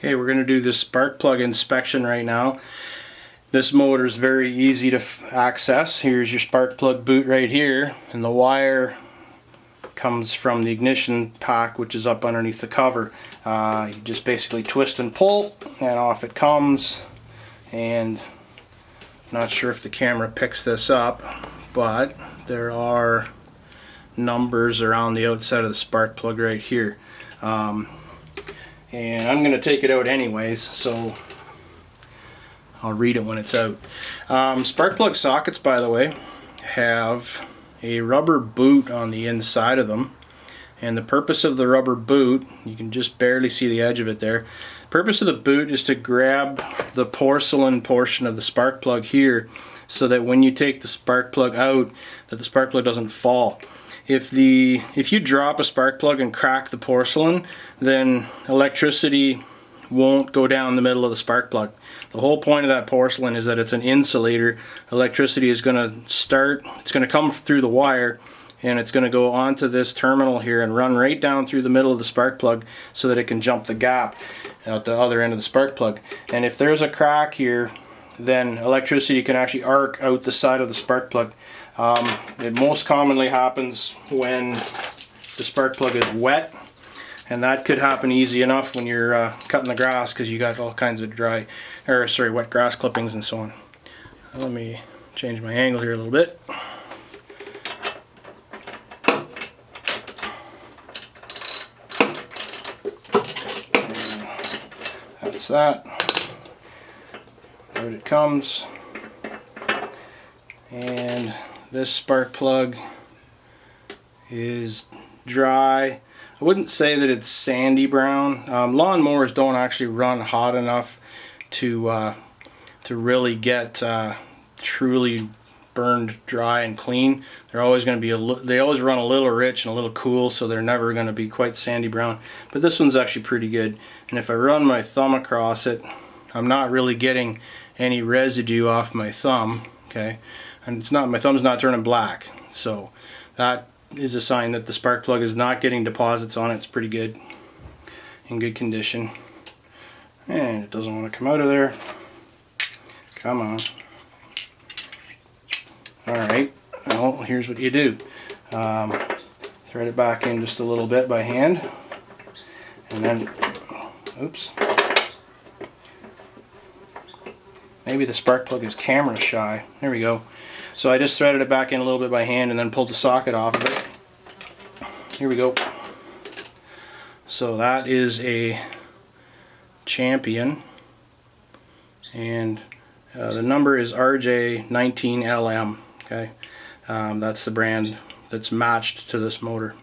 Okay, we're going to do this spark plug inspection right now. This motor is very easy to access. Here's your spark plug boot right here, and the wire comes from the ignition pack, which is up underneath the cover. You just basically twist and pull, and off it comes. And I'm not sure if the camera picks this up, but there are numbers around the outside of the spark plug right here. And I'm going to take it out anyways, so I'll read it when it's out. Spark plug sockets, by the way, have a rubber boot on the inside of them, and the purpose of the rubber boot, you can just barely see the edge of it there. The purpose of the boot is to grab the porcelain portion of the spark plug here, so that when you take the spark plug out, that the spark plug doesn't fall. If you drop a spark plug and crack the porcelain, then electricity won't go down the middle of the spark plug. The whole point of that porcelain is that it's an insulator. Electricity is going to start, it's going to come through the wire, and it's going to go onto this terminal here and run right down through the middle of the spark plug so that it can jump the gap out the other end of the spark plug. And if there's a crack here, then electricity can actually arc out the side of the spark plug. It most commonly happens when the spark plug is wet, and that could happen easy enough when you're cutting the grass, because you got all kinds of wet grass clippings and so on. Let me change my angle here a little bit. And that's that. Out it comes. And this spark plug is dry. I wouldn't say that it's sandy brown. Lawnmowers don't actually run hot enough to really get truly burned dry and clean. They're always going to be they always run a little rich and a little cool, so they're never going to be quite sandy brown. But this one's actually pretty good. And if I run my thumb across it, I'm not really getting any residue off my thumb. Okay, and my thumb's not turning black, so that is a sign that the spark plug is not getting deposits on it. It's pretty good, in good condition. And it doesn't want to come out of there. Come on. Alright, well, here's what you do. Thread it back in just a little bit by hand, and then, oops, maybe the spark plug is camera shy. There we go. So I just threaded it back in a little bit by hand and then pulled the socket off of it. Here we go. So that is a Champion, and the number is RJ19LM. Okay, that's the brand that's matched to this motor.